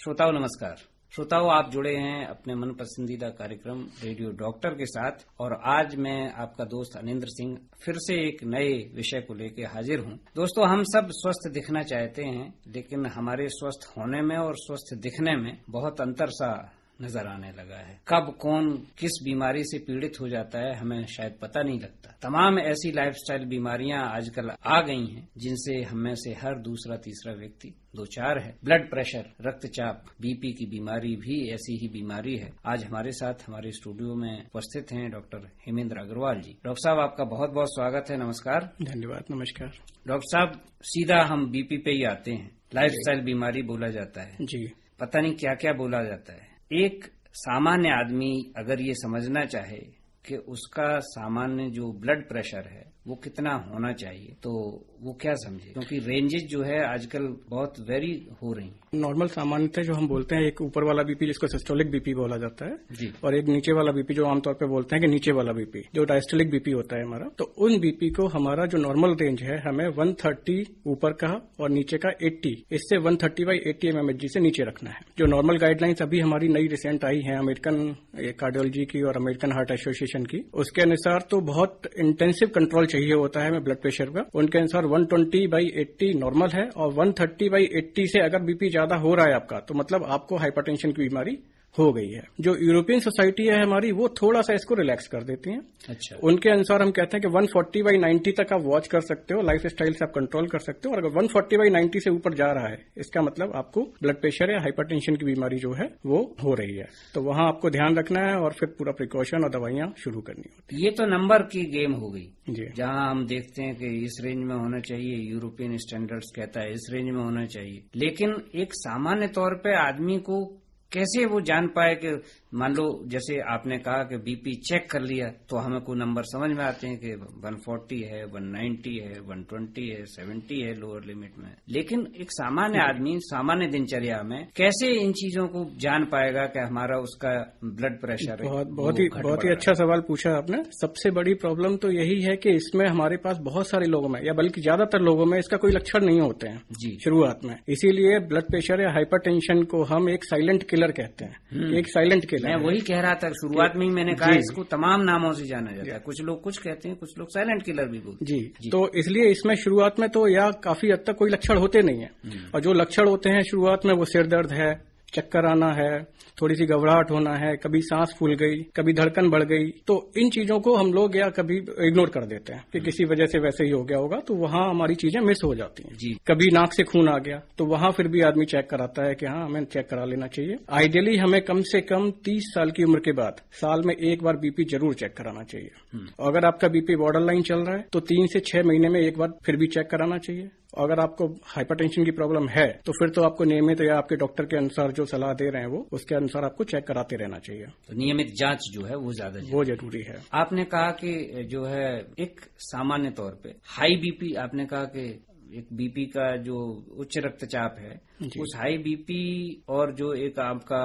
श्रोताओं नमस्कार। श्रोताओं, आप जुड़े हैं अपने मन पसंदीदा कार्यक्रम रेडियो डॉक्टर के साथ और आज मैं आपका दोस्त अनिंद्र सिंह फिर से एक नए विषय को लेकर हाजिर हूं। दोस्तों, हम सब स्वस्थ दिखना चाहते हैं, लेकिन हमारे स्वस्थ होने में और स्वस्थ दिखने में बहुत अंतर सा नजर आने लगा है। कब कौन किस बीमारी से पीड़ित हो जाता है हमें शायद पता नहीं लगता। तमाम ऐसी लाइफस्टाइल बीमारियां आजकल आ गई हैं जिनसे हमें से हर दूसरा तीसरा व्यक्ति दो चार है। ब्लड प्रेशर, रक्तचाप, बीपी की बीमारी भी ऐसी ही बीमारी है। आज हमारे साथ हमारे स्टूडियो में उपस्थित हैं डॉक्टर हेमेंद्र अग्रवाल जी। डॉक्टर साहब, आपका बहुत बहुत स्वागत है। नमस्कार। धन्यवाद। नमस्कार डॉक्टर साहब, सीधा हम बीपी पे ही आते हैं। लाइफस्टाइल बीमारी बोला जाता है जी, पता नहीं क्या क्या बोला जाता है। एक सामान्य आदमी अगर ये समझना चाहे कि उसका सामान्य जो ब्लड प्रेशर है वो कितना होना चाहिए, तो वो क्या समझे? क्योंकि रेंजेस जो है आजकल बहुत वेरी हो रही हैं। नॉर्मल सामान्यतः जो हम बोलते हैं, एक ऊपर वाला बीपी जिसको सिस्टोलिक बीपी बोला जाता है जी, और एक नीचे वाला बीपी जो आमतौर पे बोलते हैं कि नीचे वाला बीपी जो डायस्टोलिक बीपी होता है हमारा। तो उन बीपी को हमारा जो नॉर्मल रेंज है हमें 130 ऊपर का और नीचे का 80, इससे 130/80 mmHg से नीचे रखना है। जो नॉर्मल गाइडलाइंस अभी हमारी नई रिसेंट आई है अमेरिकन कार्डियोलॉजी की और अमेरिकन हार्ट एसोसिएशन की, उसके अनुसार तो बहुत इंटेंसिव कंट्रोल चाहिए होता है हमें ब्लड प्रेशर का। उनके अनुसार 120/80 नॉर्मल है और 130/80 से अगर बीपी ज्यादा हो रहा है आपका, तो मतलब आपको हाइपरटेंशन की बीमारी हो गई है। जो यूरोपियन सोसाइटी है हमारी, वो थोड़ा सा इसको रिलैक्स कर देती है। अच्छा। उनके अनुसार हम कहते हैं कि 140/90 तक आप वॉच कर सकते हो, लाइफ स्टाइल से आप कंट्रोल कर सकते हो। और अगर 140/90 से ऊपर जा रहा है, इसका मतलब आपको ब्लड प्रेशर या हाइपरटेंशन की बीमारी जो है वो हो रही है। तो वहां आपको ध्यान रखना है और फिर पूरा प्रिकॉशन और दवाइयां शुरू करनी होती है। ये तो नंबर की गेम हो गई जी, जहां हम देखते हैं कि इस रेंज में होना चाहिए, यूरोपियन स्टैंडर्ड्स कहता है इस रेंज में होना चाहिए। लेकिन एक सामान्य तौर पे आदमी को कैसे वो जान पाए कि मान लो जैसे आपने कहा कि बीपी चेक कर लिया तो हमें कोई नंबर समझ में आते हैं कि 140 है, 190 है, 120 है, 70 है लोअर लिमिट में। लेकिन एक सामान्य आदमी सामान्य दिनचर्या में कैसे इन चीजों को जान पाएगा कि हमारा उसका ब्लड प्रेशर बहुत ही अच्छा सवाल पूछा आपने। सबसे बड़ी प्रॉब्लम तो यही है कि इसमें हमारे पास बहुत सारे लोगों में या बल्कि ज्यादातर लोगों में इसका कोई लक्षण नहीं होते हैं जी शुरुआत में। इसीलिए ब्लड प्रेशर या हाइपरटेंशन को हम एक साइलेंट किलर कहते हैं। एक साइलेंट किलर, मैं वही कह रहा था शुरुआत में ही, मैंने कहा इसको तमाम नामों से जाना जाता है। कुछ लोग कुछ कहते हैं, कुछ लोग साइलेंट किलर भी बोलते हैं जी। तो इसलिए इसमें शुरुआत में तो या काफी हद तक कोई लक्षण होते नहीं है। और जो लक्षण होते हैं शुरुआत में, वो सिर दर्द है, चक्कर आना है, थोड़ी सी घबराहट होना है, कभी सांस फूल गई, कभी धड़कन बढ़ गई। तो इन चीजों को हम लोग या कभी इग्नोर कर देते हैं कि किसी वजह से वैसे ही हो गया होगा, तो वहां हमारी चीजें मिस हो जाती हैं जी। कभी नाक से खून आ गया तो वहां फिर भी आदमी चेक कराता है कि हाँ, हमें चेक करा लेना चाहिए। आइडियली हमें कम से कम 30 साल की उम्र के बाद साल में एक बार बीपी जरूर चेक कराना चाहिए। और अगर आपका बीपी बॉर्डर लाइन चल रहा है तो 3 से 6 महीने में एक बार फिर भी चेक कराना चाहिए। अगर आपको हाइपरटेंशन की प्रॉब्लम है तो फिर तो आपको नियमित या आपके डॉक्टर के अनुसार जो सलाह दे रहे हैं वो उसके अनुसार आपको चेक कराते रहना चाहिए। तो नियमित जांच जो है वो जरूरी है। आपने कहा कि जो है एक सामान्य तौर पे हाई बीपी, आपने कहा कि एक बीपी का जो उच्च रक्तचाप है, उस हाई बीपी और जो एक आपका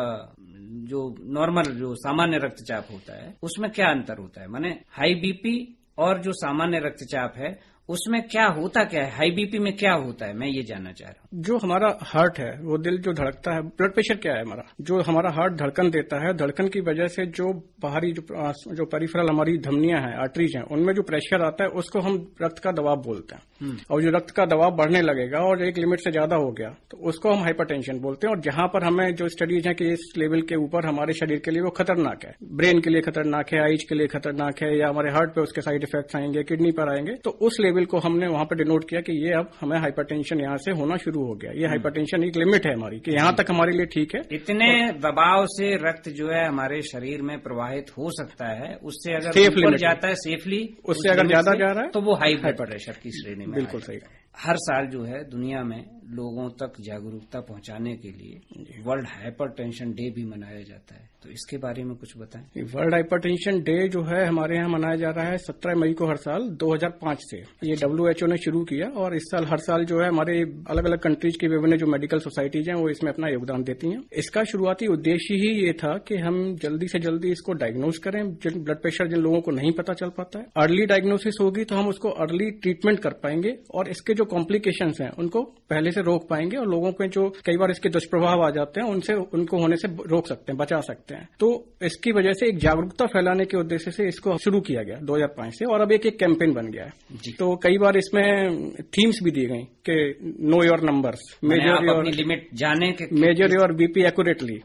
जो नॉर्मल जो सामान्य रक्तचाप होता है उसमें क्या अंतर होता है? माने हाई बीपी और जो सामान्य रक्तचाप है उसमें क्या होता, क्या है हाई बीपी में क्या होता है, मैं ये जानना चाह रहा हूँ। जो हमारा हार्ट है, वो दिल जो धड़कता है, ब्लड प्रेशर क्या है हमारा, जो हमारा हार्ट धड़कन देता है, धड़कन की वजह से जो बाहरी जो पेरिफेरल हमारी धमनियां हैं, आर्टरीज हैं, उनमें जो प्रेशर आता है उसको हम रक्त का दबाव बोलते हैं। और जो रक्त का दबाव बढ़ने लगेगा और एक लिमिट से ज्यादा हो गया तो उसको हम हाइपरटेंशन बोलते हैं। और जहां पर हमें जो स्टडीज है कि इस लेवल के ऊपर हमारे शरीर के लिए वो खतरनाक है, ब्रेन के लिए खतरनाक है, आइज के लिए खतरनाक है, या हमारे हार्ट पे उसके साइड इफेक्ट्स आएंगे, किडनी पर आएंगे, तो उस लेवल को हमने वहां पर डिनोट किया कि ये अब हमें हाइपरटेंशन यहाँ से होना शुरू हो गया। ये हाइपरटेंशन एक लिमिट है हमारी कि यहाँ तक हमारे लिए ठीक है। इतने दबाव से रक्त जो है हमारे शरीर में प्रवाहित हो सकता है, उससे अगर ऊपर जाता है सेफली, उससे अगर ज्यादा जा रहा है तो वो हाई ब्लड प्रेशर की श्रेणी में। बिल्कुल सही। हर साल जो है दुनिया में लोगों तक जागरूकता पहुंचाने के लिए वर्ल्ड हाइपरटेंशन डे भी मनाया जाता है, तो इसके बारे में कुछ बताएं। वर्ल्ड हाइपरटेंशन डे जो है हमारे यहाँ मनाया जा रहा है 17 मई को हर साल 2005 से। ये WHO ने शुरू किया और इस साल हर साल जो है हमारे अलग अलग कंट्रीज की विभिन्न जो मेडिकल सोसाइटीज हैं वो इसमें अपना योगदान देती हैं। इसका शुरुआती उद्देश्य ही ये था कि हम जल्दी से जल्दी इसको डायग्नोज करें। जिन ब्लड प्रेशर जिन लोगों को नहीं पता चल पाता है, अर्ली डायग्नोसिस होगी तो हम उसको अर्ली ट्रीटमेंट कर पाएंगे और इसके जो कॉम्प्लिकेशंस हैं उनको पहले से रोक पाएंगे और लोगों के जो कई बार इसके दुष्प्रभाव आ जाते हैं उनको होने से रोक सकते हैं, बचा सकते हैं। तो इसकी वजह से एक जागरूकता फैलाने के उद्देश्य से इसको शुरू किया गया 2005 से, और अब एक कैंपेन बन गया है। तो कई बार इसमें थीम्स भी दी गई कि know your numbers, major your limit जाने के, मेजर योर बीपी एक्यूरेटली।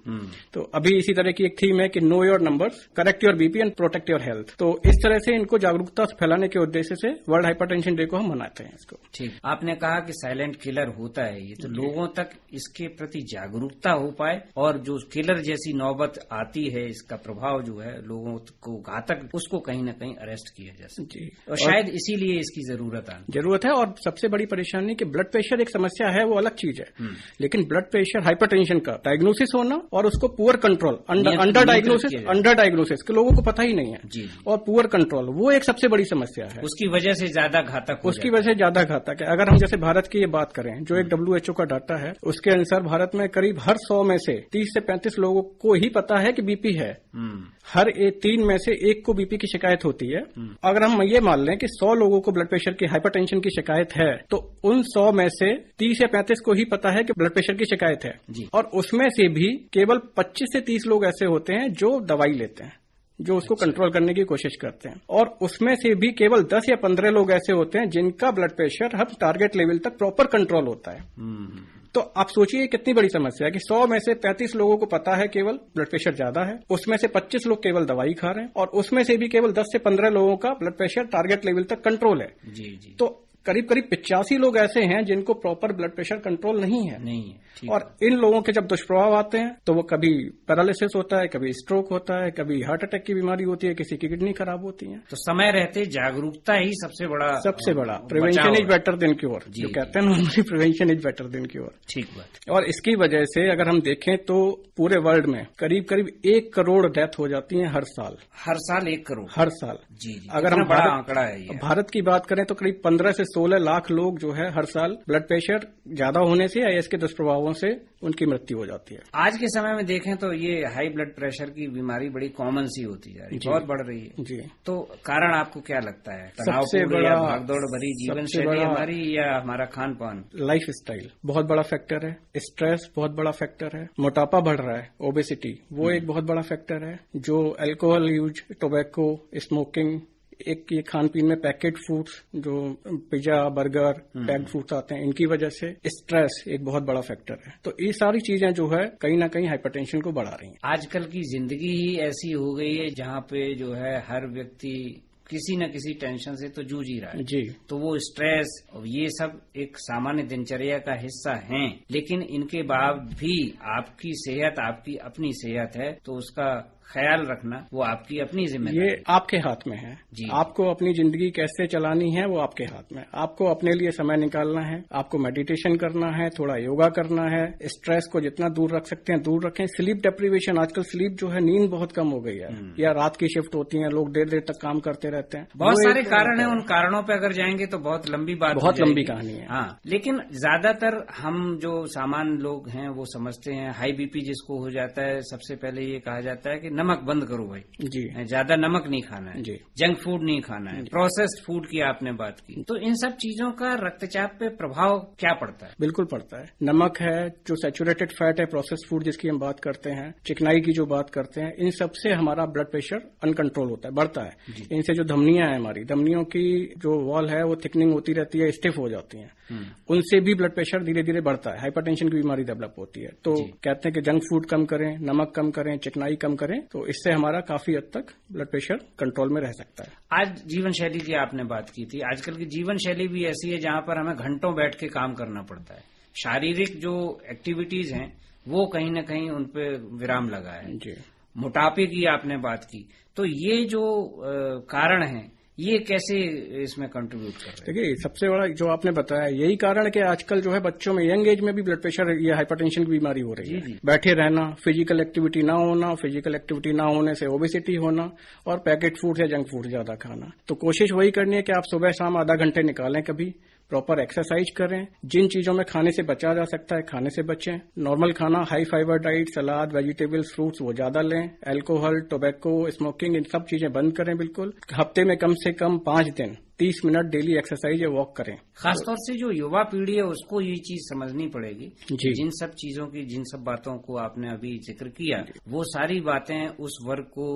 तो अभी इसी तरह की एक थीम है कि know your numbers, correct your BP and protect your health. तो इस तरह से इनको जागरूकता फैलाने के उद्देश्य से वर्ल्ड हाइपरटेंशन डे को हम मनाते हैं इसको। ठीक, आपने कहा कि साइलेंट किलर होता है ये, तो लोगों तक इसके प्रति जागरूकता हो पाए और जो किलर जैसी नौबत आती है इसका प्रभाव जो है लोगों को घातक, उसको कहीं न कहीं अरेस्ट किया जा सके। और शायद इसीलिए इसकी जरूरत है। और सबसे बड़ी परेशानी कि ब्लड प्रेशर एक समस्या है, वो अलग चीज है, लेकिन ब्लड प्रेशर हाइपरटेंशन का डायग्नोसिस होना और उसको पुअर कंट्रोल, अंडर डायग्नोसिस के लोगों को पता ही नहीं है, और पुअर कंट्रोल वो एक सबसे बड़ी समस्या है। उसकी वजह से ज्यादा घातक है। अगर हम जैसे भारत की ये बात करें, जो एक WHO का डाटा है उसके अनुसार भारत में करीब हर 100 में से 30 से 35 लोगों को ही पता है कि बीपी है। हर 3 में से 1 को बीपी की शिकायत होती है। अगर हम ये मान लें कि 100 लोगों को ब्लड प्रेशर की, हाइपरटेंशन की शिकायत है, तो उन 100 में से 30 या 35 को ही पता है कि ब्लड प्रेशर की शिकायत है, और उसमें से भी केवल 25 से 30 लोग ऐसे होते हैं जो दवाई लेते हैं, जो उसको कंट्रोल करने की कोशिश करते हैं, और उसमें से भी केवल 10 या 15 लोग ऐसे होते हैं जिनका ब्लड प्रेशर हर टारगेट लेवल तक प्रॉपर कंट्रोल होता है। तो आप सोचिए कितनी बड़ी समस्या है कि 100 में से 35 लोगों को पता है केवल ब्लड प्रेशर ज्यादा है, उसमें से 25 लोग केवल दवाई खा रहे हैं, और उसमें से भी केवल 10 से 15 लोगों का ब्लड प्रेशर टारगेट लेवल तक कंट्रोल है। जी। तो करीब 85 लोग ऐसे हैं जिनको प्रॉपर ब्लड प्रेशर कंट्रोल नहीं है। और इन लोगों के जब दुष्प्रभाव आते हैं तो वो कभी पैरालिसिस होता है, कभी स्ट्रोक होता है, कभी हार्ट अटैक की बीमारी होती है, किसी की किडनी खराब होती है। तो समय रहते जागरूकता ही सबसे बड़ा prevention is better than cure, जो कहते हैं normally, prevention is better than cure. ठीक बात। और इसकी वजह से अगर हम देखें तो पूरे वर्ल्ड में करीब 1 करोड़ डेथ हो जाती है हर साल। 1 करोड़ हर साल। जी। अगर हम बड़ा आंकड़ा है ये। भारत की बात करें तो करीब 15 से 16 लाख लोग जो है हर साल ब्लड प्रेशर ज्यादा होने से या इसके दुष्प्रभावों से उनकी मृत्यु हो जाती है। आज के समय में देखें तो ये हाई ब्लड प्रेशर की बीमारी बड़ी कॉमन सी होती जा रही है, बहुत बढ़ रही है। जी। तो कारण आपको क्या लगता है? सबसे बड़ा भागदौड़ भरी जीवन शैली हमारी, या हमारा खान पान, लाइफ स्टाइल बहुत बड़ा फैक्टर है, स्ट्रेस बहुत बड़ा फैक्टर है, मोटापा बढ़ रहा है, ओबेसिटी वो एक बहुत बड़ा फैक्टर है, जो अल्कोहल यूज, टोबैको, स्मोकिंग, एक ये खान पीन में पैकेट फूड्स, जो पिज्जा, बर्गर, पैक्ड फूड्स आते हैं, इनकी वजह से स्ट्रेस एक बहुत बड़ा फैक्टर है। तो ये सारी चीजें जो है कहीं ना कहीं हाइपरटेंशन को बढ़ा रही हैं। आजकल की जिंदगी ही ऐसी हो गई है जहाँ पे जो है हर व्यक्ति किसी न किसी टेंशन से तो जूझ ही रहा है। जी। तो वो स्ट्रेस और ये सब एक सामान्य दिनचर्या का हिस्सा हैं, लेकिन इनके बाद भी आपकी सेहत, आपकी अपनी सेहत है, तो उसका ख्याल रखना वो आपकी अपनी जिम्मेदारी, ये आपके हाथ में है। जी। आपको अपनी जिंदगी कैसे चलानी है वो आपके हाथ में। आपको अपने लिए समय निकालना है, आपको मेडिटेशन करना है, थोड़ा योगा करना है, स्ट्रेस को जितना दूर रख सकते हैं दूर रखें। स्लीप डेप्रीवेशन, आजकल स्लीप जो है, नींद बहुत कम हो गई है, या रात की शिफ्ट होती है, लोग देर तक काम करते रहते हैं। बहुत सारे कारण है, उन कारणों पे अगर जाएंगे तो बहुत लंबी बात, बहुत लंबी कहानी है। हाँ, लेकिन ज्यादातर हम जो सामान्य लोग हैं वो समझते हैं हाई बीपी जिसको हो जाता है, सबसे पहले ये कहा जाता है कि नमक बंद करो भाई, जी, ज्यादा नमक नहीं खाना है, जी, जंक फूड नहीं खाना है, प्रोसेस्ड फूड की आपने बात की। तो इन सब चीजों का रक्तचाप पे प्रभाव क्या पड़ता है? बिल्कुल पड़ता है। नमक है, जो सैचुरेटेड फैट है, प्रोसेस्ड फूड जिसकी हम बात करते हैं, चिकनाई की जो बात करते हैं, इन सब से हमारा ब्लड प्रेशर अनकंट्रोल होता है, बढ़ता है। इनसे जो धमनियां हैं, हमारी धमनियों की जो वॉल है वो थिकनिंग होती रहती है, स्टिफ हो जाती है, उनसे भी ब्लड प्रेशर धीरे धीरे बढ़ता है, हाइपरटेंशन की बीमारी डेवलप होती है। तो कहते हैं कि जंक फूड कम करें, नमक कम करें, चिकनाई कम करें, तो इससे हमारा काफी हद तक ब्लड प्रेशर कंट्रोल में रह सकता है। आज जीवन शैली की आपने बात की थी, आजकल की जीवन शैली भी ऐसी है जहां पर हमें घंटों बैठ के काम करना पड़ता है। शारीरिक जो एक्टिविटीज हैं वो कहीं न कहीं उन पे विराम लगा है। जी। मोटापे की आपने बात की, तो ये जो कारण है ये कैसे इसमें कंट्रीब्यूट कर रहे हैं? देखिए, सबसे बड़ा जो आपने बताया यही कारण है कि आजकल जो है बच्चों में यंग एज में भी ब्लड प्रेशर, ये हाइपरटेंशन की बीमारी हो रही है। बैठे रहना, फिजिकल एक्टिविटी ना होना, फिजिकल एक्टिविटी ना होने से ओबेसिटी होना, और पैकेट फूड या जंक फूड ज्यादा खाना। तो कोशिश वही करनी है कि आप सुबह शाम आधा घंटे निकालें, कभी प्रॉपर एक्सरसाइज करें, जिन चीजों में खाने से बचा जा सकता है खाने से बचें। नॉर्मल खाना, हाई फाइबर डाइट, सलाद, वेजिटेबल्स, फ्रूट्स वो ज्यादा लें। अल्कोहल, टोबैको, स्मोकिंग, इन सब चीजें बंद करें बिल्कुल। हफ्ते में कम से कम 5 दिन 30 मिनट डेली एक्सरसाइज या वॉक करें। खासतौर से जो युवा पीढ़ी है उसको ये चीज समझनी पड़ेगी। जिन सब चीजों की, जिन सब बातों को आपने अभी जिक्र किया, वो सारी बातें उस वर्ग को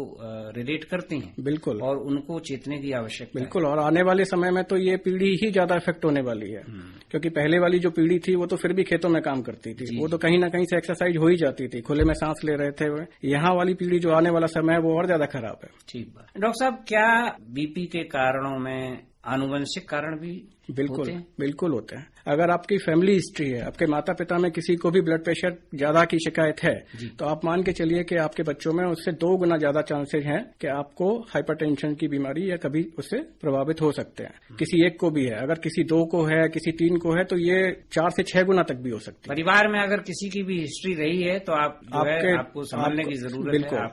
रिलेट करती हैं। बिल्कुल। और उनको चेतने की आवश्यकता बिल्कुल। और आने वाले समय में तो ये पीढ़ी ही ज्यादा इफेक्ट होने वाली है, क्योंकि पहले वाली जो पीढ़ी थी वो तो फिर भी खेतों में काम करती थी, वो तो कहीं ना कहीं से एक्सरसाइज हो ही जाती थी, खुले में सांस ले रहे थे। यहाँ वाली पीढ़ी जो आने वाला समय है वो और ज्यादा खराब है। ठीक बात। डॉक्टर साहब, क्या बीपी के कारणों में आनुवंशिक कारण भी बिल्कुल होते हैं। अगर आपकी फैमिली हिस्ट्री है, आपके माता पिता में किसी को भी ब्लड प्रेशर ज्यादा की शिकायत है, तो आप मान के चलिए कि आपके बच्चों में उससे 2 गुना ज्यादा चांसेस हैं कि आपको हाइपरटेंशन की बीमारी या कभी उससे प्रभावित हो सकते हैं। किसी एक को भी है, अगर किसी 2 को है, किसी 3 को है, तो ये 4 से 6 गुना तक भी हो सकती है। परिवार में अगर किसी की भी हिस्ट्री रही है तो आपको संभालने की जरूरत है।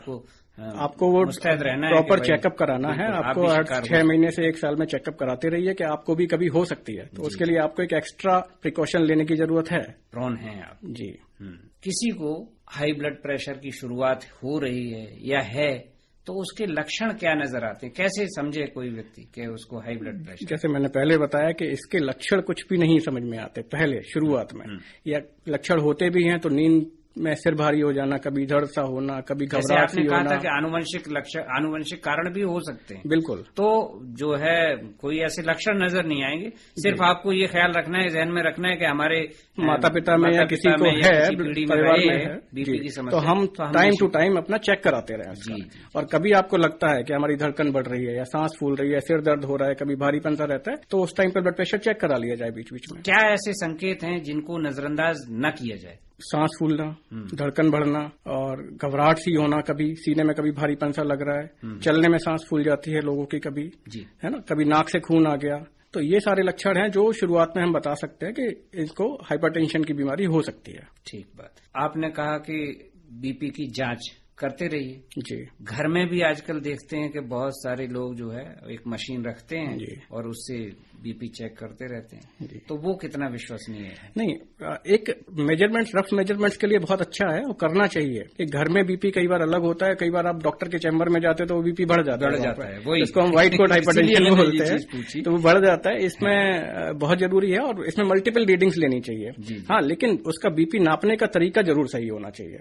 आपको वो प्रॉपर चेकअप कराना है। आपको हर 6 महीने से 1 साल में चेकअप कराते रहिए कि आपको भी कभी हो सकती है, तो उसके लिए आपको एक एक्स्ट्रा प्रिकॉशन लेने की जरूरत है। प्रोन है आप जी। किसी को हाई ब्लड प्रेशर की शुरुआत हो रही है या है, तो उसके लक्षण क्या नजर आते हैं? कैसे समझे कोई व्यक्ति कि उसको हाई ब्लड प्रेशर? जैसे मैंने पहले बताया कि इसके लक्षण कुछ भी नहीं समझ में आते पहले शुरुआत में, या लक्षण होते भी हैं तो नींद में सिर भारी हो जाना, कभी दर्द सा होना, कभी घबराहट सी होना। कहा था कि आनुवंशिक कारण भी हो सकते हैं। बिल्कुल। तो जो है कोई ऐसे लक्षण नजर नहीं आएंगे, सिर्फ आपको ये ख्याल रखना है, ध्यान में रखना है कि हमारे माता पिता में या किसी को है, परिवार में है बीपी की समस्या, तो हम टाइम टू टाइम अपना चेक कराते रहें। और कभी आपको लगता है कि हमारी धड़कन बढ़ रही है या सांस फूल रही है, सिर दर्द हो रहा है, कभी भारीपन सा रहता है, तो उस टाइम पर ब्लड प्रेशर चेक करा लिया जाए बीच बीच में। क्या ऐसे संकेत हैं जिनको नजरअंदाज न किया जाए? सांस फूलना, धड़कन बढ़ना और घबराहट सी होना, कभी सीने में कभी भारीपन सा लग रहा है, चलने में सांस फूल जाती है लोगों की कभी, है ना, कभी नाक से खून आ गया, तो ये सारे लक्षण हैं जो शुरुआत में हम बता सकते हैं कि इसको हाइपरटेंशन की बीमारी हो सकती है। ठीक बात। आपने कहा कि बीपी की जांच करते रहिए। जी। घर में भी आजकल देखते हैं कि बहुत सारे लोग जो है एक मशीन रखते हैं और उससे बीपी चेक करते रहते हैं, तो वो कितना विश्वसनीय है? नहीं, एक रफ मेजरमेंट्स के लिए बहुत अच्छा है, वो करना चाहिए। कि घर में बीपी कई बार अलग होता है, कई बार आप डॉक्टर के चैम्बर में जाते हैं तो वो बीपी बढ़ जाता है, वही इसको हम व्हाइट कोट हाइपरटेंशन बोलते हैं, तो वो बढ़ जाता है। इसमें बहुत जरूरी है और इसमें मल्टीपल रीडिंग्स लेनी चाहिए। हाँ, लेकिन उसका बीपी नापने का तरीका जरूर सही होना चाहिए।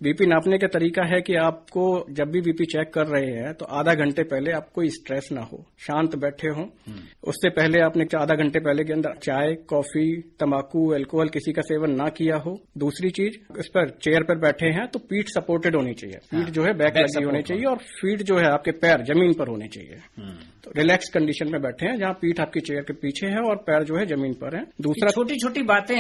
बीपी नापने का तरीका है कि आपको जब भी बीपी चेक कर रहे हैं तो आधा घंटे पहले आपको स्ट्रेस ना हो, शांत बैठे हो। उससे पहले आपने आधा घंटे पहले के अंदर चाय, कॉफी, तंबाकू, अल्कोहल किसी का सेवन ना किया हो। दूसरी चीज, इस पर चेयर पर बैठे हैं तो पीठ सपोर्टेड होनी चाहिए, पीठ जो है बैक लगी होनी चाहिए और फीट जो है आपके पैर जमीन पर होने चाहिए। तो रिलैक्स कंडीशन में बैठे हैं जहाँ पीठ आपकी चेयर के पीछे है और पैर जो है जमीन पर है। दूसरा, छोटी छोटी बातें,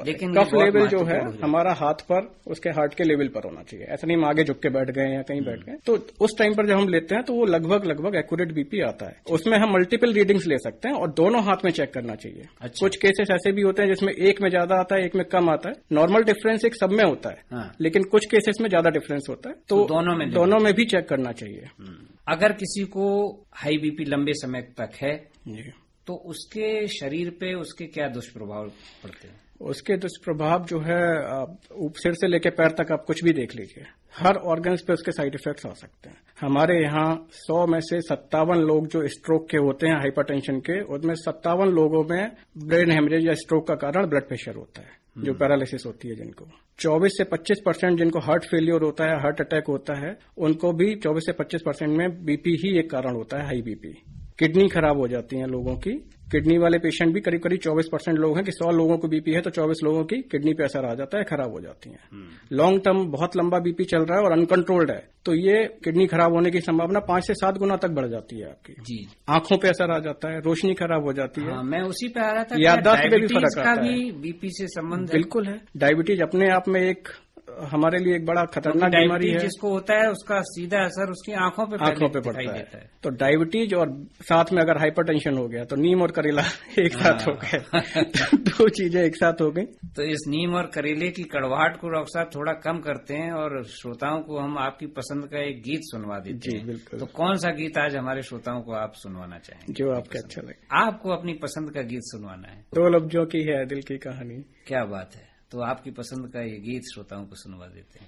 लेकिन कफ लेवल जो है हमारा हाथ पर उसके हार्ट के लेवल पर होना चाहिए। ऐसा नहीं हम आगे झुक के बैठ गए या कहीं बैठ गए, तो उस टाइम पर जब हम लेते हैं तो वो लगभग एक्यूरेट बीपी आता है। उसमें हम मल्टीपल रीडिंग्स ले सकते हैं और दोनों हाथ में चेक करना चाहिए। अच्छा। कुछ केसेस ऐसे भी होते हैं जिसमें एक में ज्यादा आता है, एक में कम आता है। नॉर्मल डिफरेंस एक सब में होता है। हाँ। लेकिन कुछ केसेस में ज्यादा डिफरेंस होता है, तो दोनों में भी चेक करना चाहिए। अगर किसी को हाई बीपी लंबे समय तक है तो उसके शरीर पे उसके क्या दुष्प्रभाव पड़ते हैं? उसके दुष्प्रभाव जो है, सिर से लेकर पैर तक आप कुछ भी देख लीजिए, हर ऑर्गन्स पे उसके साइड इफेक्ट्स आ सकते हैं। हमारे यहाँ 100 में से 57 लोग जो स्ट्रोक के होते हैं हाइपरटेंशन के, उनमें 57 लोगों में ब्रेन हेमरेज या स्ट्रोक का कारण ब्लड प्रेशर होता है, जो पैरालिसिस होती है जिनको। 24 से 25% जिनको हार्ट फेलियर होता है, हार्ट अटैक होता है, उनको भी 24 से 25% में बीपी ही एक कारण होता है, हाई बीपी। किडनी खराब हो जाती है लोगों की। किडनी वाले पेशेंट भी करीब 24% लोग हैं कि 100 लोगों को बीपी है तो 24 लोगों की किडनी पे असर आ जाता है, खराब हो जाती है। लॉन्ग टर्म बहुत लंबा बीपी चल रहा है और अनकंट्रोल्ड है तो ये किडनी खराब होने की संभावना 5 से 7 गुना तक बढ़ जाती है आपकी। जी। आंखों पे असर आ जाता है, रोशनी खराब हो जाती है। मैं उसी पे आ रहा था, याददाश्त पे भी फर्क आता है। बीपी से संबंध बिल्कुल है। डायबिटीज अपने आप में एक हमारे लिए एक बड़ा खतरनाक बीमारी है। जिसको होता है उसका सीधा असर उसकी आंखों पे पड़ता है। तो डायबिटीज और साथ में अगर हाइपरटेंशन हो गया तो नीम और करेला एक साथ हो गए। दो चीजें एक साथ हो गई। तो इस नीम और करेले की कड़वाहट को डॉक्टर साहब थोड़ा कम करते हैं और श्रोताओं को हम आपकी पसंद का एक गीत सुनवा देते हैं। बिल्कुल। तो कौन सा गीत आज हमारे श्रोताओं को आप सुनवाना चाहेंगे? जो आपको अच्छा लगे। आपको अपनी पसंद का गीत सुनवाना है। 2 लफ्जों की है दिल की कहानी। क्या बात है, तो आपकी पसंद का ये गीत श्रोताओं को सुनवा देते हैं।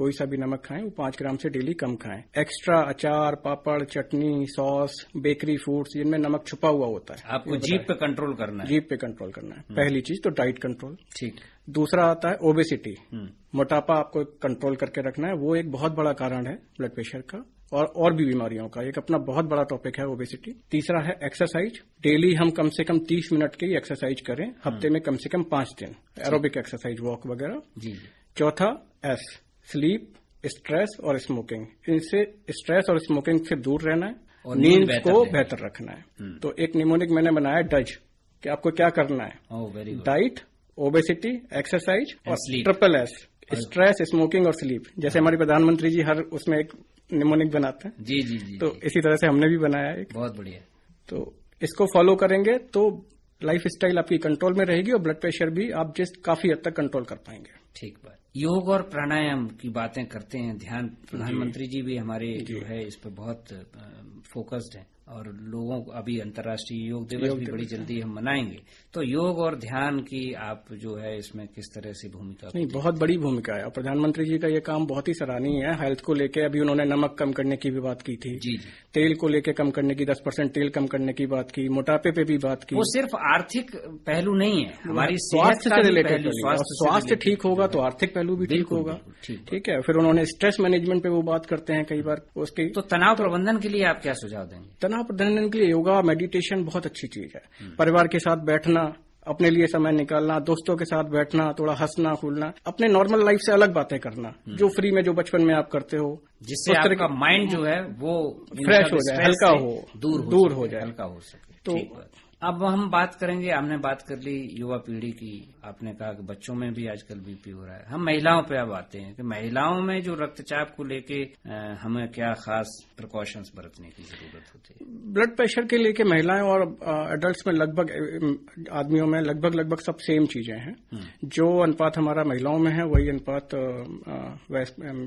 कोई सा भी नमक खाएं वो 5 ग्राम से डेली कम खाएं। एक्स्ट्रा अचार, पापड़, चटनी, सॉस, बेकरी फूड्स, जिनमें नमक छुपा हुआ होता है, आपको जीभ पे कंट्रोल करना है। जीभ पे कंट्रोल करना है। पहली चीज तो डाइट कंट्रोल। ठीक। दूसरा आता है ओबेसिटी, मोटापा आपको कंट्रोल करके रखना है। वो एक बहुत बड़ा कारण है ब्लड प्रेशर का और भी बीमारियों का, एक अपना बहुत बड़ा टॉपिक है ओबेसिटी। तीसरा है एक्सरसाइज। डेली हम कम से कम 30 मिनट की एक्सरसाइज करें, हफ्ते में कम से कम 5 दिन एरोबिक एक्सरसाइज, वॉक वगैरह। जी। चौथा एस, स्लीप, स्ट्रेस और स्मोकिंग। इनसे स्ट्रेस और स्मोकिंग से दूर रहना है और नींद को बेहतर रखना है। तो एक निमोनिक मैंने बनाया डज, कि आपको क्या करना है। डाइट, ओबेसिटी, एक्सरसाइज और ट्रिपल एस, स्ट्रेस, स्मोकिंग और स्लीप। जैसे हमारे प्रधानमंत्री जी हर उसमें एक निमोनिक बनाते हैं। जी जी जी। तो इसी तरह से हमने भी बनाया एक। बहुत बढ़िया। तो इसको फॉलो करेंगे तो लाइफ स्टाइल आपकी कंट्रोल में रहेगी और ब्लड प्रेशर भी आप काफी हद तक कंट्रोल कर पाएंगे। ठीक बात। योग और प्राणायाम की बातें करते हैं, ध्यान प्रधानमंत्री जी भी हमारे जो है इस पर बहुत फोकस्ड है और लोगों को अभी अंतर्राष्ट्रीय योग दिवस भी बड़ी जल्दी हम मनाएंगे। तो योग और ध्यान की आप जो है इसमें किस तरह से भूमिका? नहीं, बहुत बड़ी भूमिका है और प्रधानमंत्री जी का ये काम बहुत ही सराहनीय है। हेल्थ को लेके अभी उन्होंने नमक कम करने की भी बात की थी। जी। तेल को लेके कम करने की, 10% तेल कम करने की बात की, मोटापे पे भी बात की। वो सिर्फ आर्थिक पहलू नहीं है, हमारी स्वास्थ्य से रिलेटेड। स्वास्थ्य ठीक होगा तो आर्थिक पहलू भी ठीक होगा। ठीक है। फिर उन्होंने स्ट्रेस मैनेजमेंट पे वो बात करते हैं कई बार उसकी। तो तनाव प्रबंधन के लिए आप क्या सुझाव देंगे? तनाव प्रबंधन के लिए योगा, मेडिटेशन बहुत अच्छी चीज है। परिवार के साथ बैठना, अपने लिए समय निकालना, दोस्तों के साथ बैठना, थोड़ा हंसना फूलना, अपने नॉर्मल लाइफ से अलग बातें करना, जो फ्री में जो बचपन में आप करते हो, जिससे आपका माइंड जो है वो फ्रेश हो जाए, हल्का हो, दूर हो जाए, हल्का हो सके। तो अब हम बात करेंगे, हमने बात कर ली युवा पीढ़ी की। आपने कहा कि बच्चों में भी आजकल बीपी हो रहा है। हम महिलाओं पे अब आते हैं कि महिलाओं में जो रक्तचाप को लेके हमें क्या खास प्रिकॉशंस बरतने की जरूरत होती है? ब्लड प्रेशर के लेके महिलाएं और एडल्ट्स में लगभग, आदमियों में लगभग सब सेम चीजें हैं। जो अनुपात हमारा महिलाओं में है वही अनुपात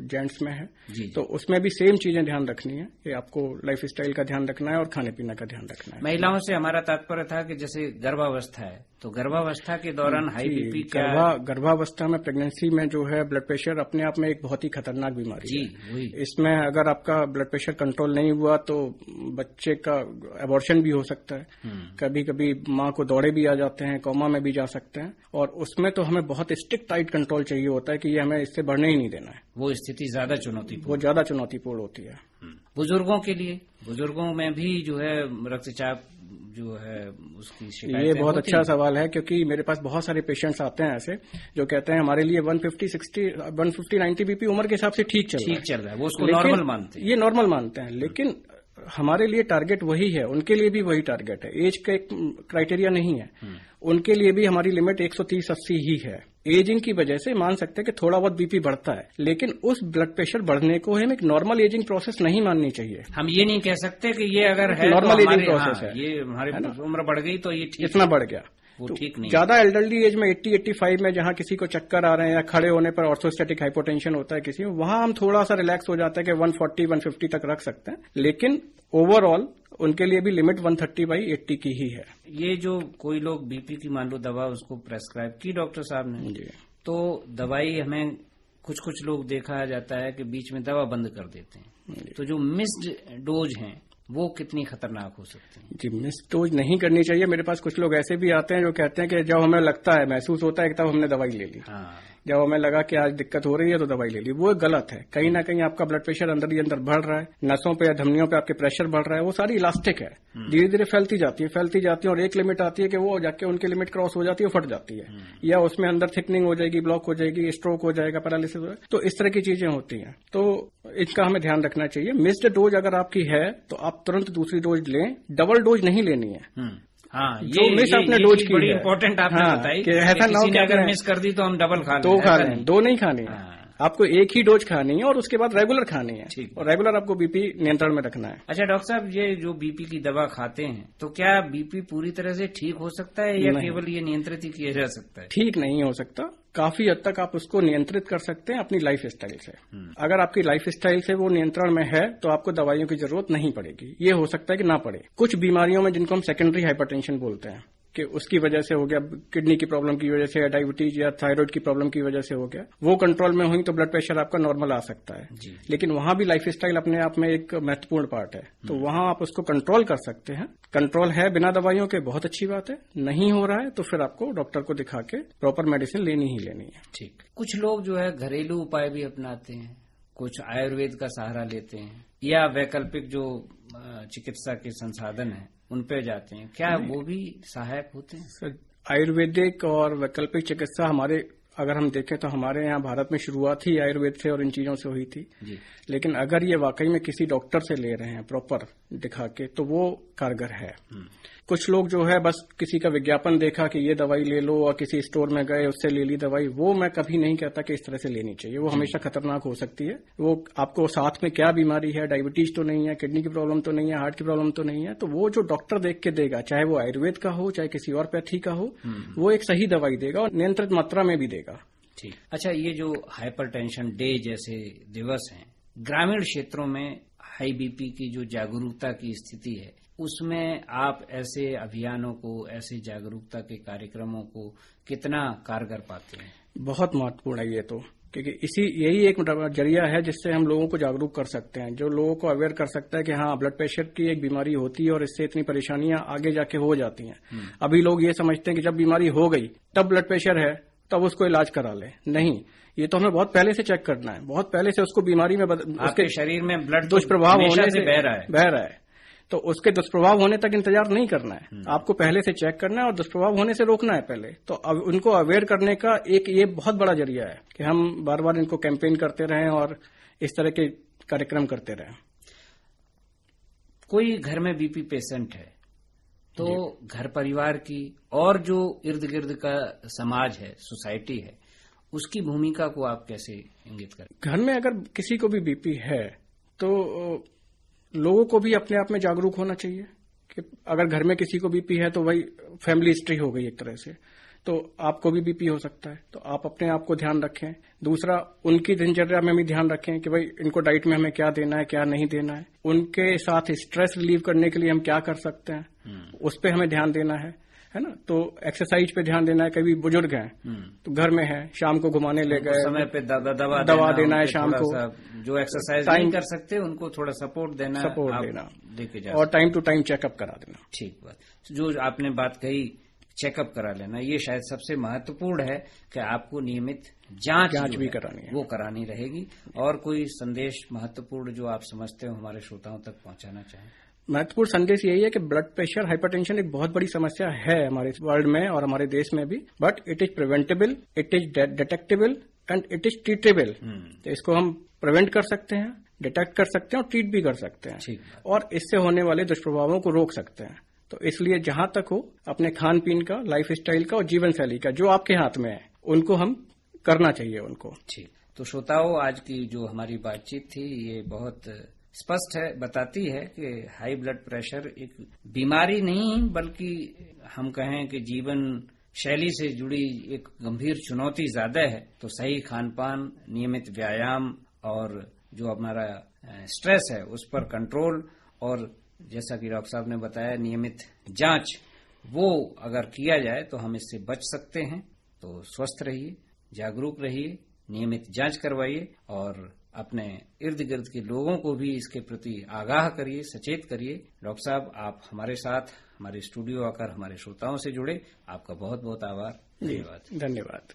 जेंट्स में है। तो उसमें भी सेम चीजें ध्यान रखनी है कि आपको लाइफ स्टाइल का ध्यान रखना है और खाने पीने का ध्यान रखना है। महिलाओं से हमारा तात्पर्य था कि जैसे गर्भावस्था है, तो गर्भावस्था के दौरान हाई बीपी क्या? गर्भावस्था में, प्रेगनेंसी में जो है ब्लड प्रेशर अपने आप में एक बहुत ही खतरनाक बीमारी है। इसमें अगर आपका ब्लड प्रेशर कंट्रोल नहीं हुआ तो बच्चे का अबॉर्शन भी हो सकता है। कभी कभी माँ को दौरे भी आ जाते हैं, कोमा में भी जा सकते हैं। और उसमें तो हमें बहुत स्ट्रिक्ट टाइट कंट्रोल चाहिए होता है कि ये हमें इससे बढ़ने ही नहीं देना है। वो स्थिति ज्यादा चुनौतीपूर्ण होती है। बुजुर्गों के लिए, बुजुर्गों में भी जो है रक्तचाप जो है उसकी शिकायत? ये बहुत अच्छा सवाल है, क्योंकि मेरे पास बहुत सारे पेशेंट्स आते हैं ऐसे जो कहते हैं हमारे लिए 150-90 बीपी उम्र के हिसाब से ठीक चल रहा है। वो उसको नॉर्मल मानते हैं। ये नॉर्मल मानते हैं, लेकिन हमारे लिए टारगेट वही है, उनके लिए भी वही टारगेट है। एज का एक क्राइटेरिया नहीं है, उनके लिए भी हमारी लिमिट 130-80 ही है। एजिंग की वजह से मान सकते हैं कि थोड़ा बहुत बीपी बढ़ता है, लेकिन उस ब्लड प्रेशर बढ़ने को हमें एक नॉर्मल एजिंग प्रोसेस नहीं माननी चाहिए। हम ये नहीं कह सकते कि ये अगर है नॉर्मल एजिंग प्रोसेस है, ये हमारी उम्र बढ़ गई तो ये ठीक, इतना बढ़ गया वो तो ठीक नहीं। ज्यादा एल्डरली एज में 80-85 में जहां किसी को चक्कर आ रहे हैं या खड़े होने पर ऑर्थोस्टैटिक हाइपोटेंशन होता है किसी में, वहां हम थोड़ा सा रिलैक्स हो जाता है कि 140-150 तक रख सकते हैं, लेकिन ओवरऑल उनके लिए भी लिमिट 130/80 की ही है। ये जो कोई लोग बीपी की मान लो दवा उसको प्रेस्क्राइब की डॉक्टर साहब ने, तो दवाई हमें कुछ लोग देखा जाता है कि बीच में दवा बंद कर देते हैं, तो जो मिस्ड डोज हैं वो कितनी खतरनाक हो सकती है? जी, मिस्ड डोज नहीं करनी चाहिए। मेरे पास कुछ लोग ऐसे भी आते हैं जो कहते हैं कि जब हमें लगता है, महसूस होता है, तब हमने दवाई ले ली। जब हमें लगा कि आज दिक्कत हो रही है तो दवाई ले ली। वो गलत है। कहीं ना कहीं आपका ब्लड प्रेशर अंदर ही अंदर बढ़ रहा है, नसों पे या धमनियों पे आपके प्रेशर बढ़ रहा है, वो सारी इलास्टिक है, धीरे धीरे फैलती जाती है और एक लिमिट आती है कि वो जाके उनकी लिमिट क्रॉस हो जाती है, फट जाती है, या उसमें अंदर थिकनिंग हो जाएगी, ब्लॉक हो जाएगी, स्ट्रोक हो जाएगा, पैरालिसिस हो जाएगा। तो इस तरह की चीजें होती हैं, तो इसका हमें ध्यान रखना चाहिए। मिस्ड डोज अगर आपकी है तो आप तुरंत दूसरी डोज लें, डबल डोज नहीं लेनी है। हाँ, जो मिस आपने डोज की बड़ी इंपॉर्टेंट आपने बताई कि ऐसा ना हो कि अगर मिस कर दी तो हम डबल खा लें। दो खा लें, दो नहीं खानी है। आपको एक ही डोज खानी है और उसके बाद रेगुलर खानी है, और रेगुलर आपको बीपी नियंत्रण में रखना है। अच्छा डॉक्टर साहब, ये जो बीपी की दवा खाते हैं तो क्या बीपी पूरी तरह से ठीक हो सकता है या केवल ये नियंत्रित ही किया जा सकता है? ठीक नहीं हो सकता, काफी हद तक आप उसको नियंत्रित कर सकते हैं अपनी लाइफ स्टाइल से। अगर आपकी लाइफ स्टाइल से वो नियंत्रण में है तो आपको दवाइयों की जरूरत नहीं पड़ेगी। ये हो सकता है कि ना पड़े। कुछ बीमारियों में जिनको हम सेकेंडरी हाइपरटेंशन बोलते हैं, कि उसकी वजह से हो गया, किडनी की प्रॉब्लम की वजह से या डायबिटीज या थायराइड की प्रॉब्लम की वजह से हो गया, वो कंट्रोल में हुई तो ब्लड प्रेशर आपका नॉर्मल आ सकता है। लेकिन वहां भी लाइफस्टाइल अपने आप में एक महत्वपूर्ण पार्ट है, तो वहां आप उसको कंट्रोल कर सकते हैं। कंट्रोल है बिना दवाइयों के, बहुत अच्छी बात है। नहीं हो रहा है तो फिर आपको डॉक्टर को दिखा के प्रॉपर मेडिसिन लेनी ही लेनी है। ठीक। कुछ लोग जो है घरेलू उपाय भी अपनाते हैं, कुछ आयुर्वेद का सहारा लेते हैं, या वैकल्पिक जो चिकित्सा के संसाधन है उन पे जाते हैं। क्या वो भी सहायक होते हैं? सर, आयुर्वेदिक और वैकल्पिक चिकित्सा हमारे, अगर हम देखें तो हमारे यहाँ भारत में शुरुआत ही आयुर्वेद से और इन चीजों से हुई थी जी। लेकिन अगर ये वाकई में किसी डॉक्टर से ले रहे हैं प्रॉपर दिखा के तो वो कारगर है। कुछ लोग जो है बस किसी का विज्ञापन देखा कि ये दवाई ले लो और किसी स्टोर में गए उससे ले ली दवाई, वो मैं कभी नहीं कहता कि इस तरह से लेनी चाहिए। वो हमेशा खतरनाक हो सकती है। वो आपको साथ में क्या बीमारी है, डायबिटीज तो नहीं है, किडनी की प्रॉब्लम तो नहीं है, हार्ट की प्रॉब्लम तो नहीं है, तो वो जो डॉक्टर देख के देगा, चाहे वो आयुर्वेद का हो चाहे किसी और पैथी का हो, वो एक सही दवाई देगा और नियंत्रित मात्रा में भी देगा। ठीक। अच्छा, ये जो हाइपरटेंशन डे जैसे दिवस हैं, ग्रामीण क्षेत्रों में हाई बीपी की जो जागरूकता की स्थिति है, उसमें आप ऐसे अभियानों को, ऐसे जागरूकता के कार्यक्रमों को कितना कारगर पाते हैं? बहुत महत्वपूर्ण है ये तो, क्योंकि यही एक जरिया है जिससे हम लोगों को जागरूक कर सकते हैं, जो लोगों को अवेयर कर सकता है कि हाँ, ब्लड प्रेशर की एक बीमारी होती है और इससे इतनी परेशानियां आगे जाके हो जाती हैं। अभी लोग ये समझते हैं कि जब बीमारी हो गई तब ब्लड प्रेशर है तब उसको इलाज करा ले। नहीं, ये तो हमें बहुत पहले से चेक करना है, बहुत पहले से उसको बीमारी में उसके शरीर में ब्लड दुष्प्रभाव होने से बह रहा है, तो उसके दुष्प्रभाव होने तक इंतजार नहीं करना है, आपको पहले से चेक करना है और दुष्प्रभाव होने से रोकना है पहले। तो अब उनको अवेयर करने का एक ये बहुत बड़ा जरिया है कि हम बार बार इनको कैंपेन करते रहें और इस तरह के कार्यक्रम करते रहें। कोई घर में बीपी पेशेंट है तो घर परिवार की और जो इर्द गिर्द का समाज है, सोसाइटी है, उसकी भूमिका को आप कैसे इंगित करें? घर में अगर किसी को भी बीपी है तो लोगों को भी अपने आप में जागरूक होना चाहिए कि अगर घर में किसी को बीपी है तो वही फैमिली हिस्ट्री हो गई एक तरह से, तो आपको भी बीपी हो सकता है, तो आप अपने आप को ध्यान रखें। दूसरा, उनकी दिनचर्या में भी ध्यान रखें कि भाई इनको डाइट में हमें क्या देना है, क्या नहीं देना है। उनके साथ स्ट्रेस रिलीव करने के लिए हम क्या कर सकते हैं, उस पर हमें ध्यान देना है ना। तो एक्सरसाइज पे ध्यान देना है। कभी बुजुर्ग हैं तो घर में है, शाम को घुमाने ले गए, समय पे दवा देना है, शाम को जो एक्सरसाइज नहीं कर सकते उनको थोड़ा सपोर्ट देना लेके जा, और टाइम टू टाइम चेकअप करा देना। ठीक बात। जो आपने बात कही चेकअप करा लेना, ये शायद सबसे महत्वपूर्ण है कि आपको नियमित जांच भी करानी है, वो करानी रहेगी। और कोई संदेश महत्वपूर्ण जो आप समझते हो हमारे श्रोताओं तक पहुंचाना चाहें? महत्वपूर्ण संदेश यही है कि ब्लड प्रेशर, हाइपरटेंशन एक बहुत बड़ी समस्या है हमारे वर्ल्ड में और हमारे देश में भी, but it is preventable, it is detectable and it is treatable. तो इसको हम प्रिवेंट कर सकते हैं, डिटेक्ट कर सकते हैं और ट्रीट भी कर सकते हैं, और इससे होने वाले दुष्प्रभावों को रोक सकते हैं। तो इसलिए जहां तक हो अपने खान पीन का, लाइफ स्टाइल का और जीवन शैली का, जो आपके हाथ में है, उनको हम करना चाहिए उनको। ठीक। तो श्रोताओं, आज की जो हमारी बातचीत थी ये बहुत स्पष्ट है, बताती है कि हाई ब्लड प्रेशर एक बीमारी नहीं बल्कि हम कहें कि जीवन शैली से जुड़ी एक गंभीर चुनौती ज्यादा है। तो सही खान पान, नियमित व्यायाम और जो हमारा स्ट्रेस है उस पर कंट्रोल, और जैसा कि डॉक्टर साहब ने बताया नियमित जांच, वो अगर किया जाए तो हम इससे बच सकते हैं। तो स्वस्थ रहिए, जागरूक रहिए, नियमित जांच करवाइए और अपने इर्द गिर्द के लोगों को भी इसके प्रति आगाह करिए, सचेत करिए। डॉक्टर साहब, आप हमारे साथ हमारे स्टूडियो आकर हमारे श्रोताओं से जुड़े, आपका बहुत बहुत आभार। धन्यवाद। धन्यवाद।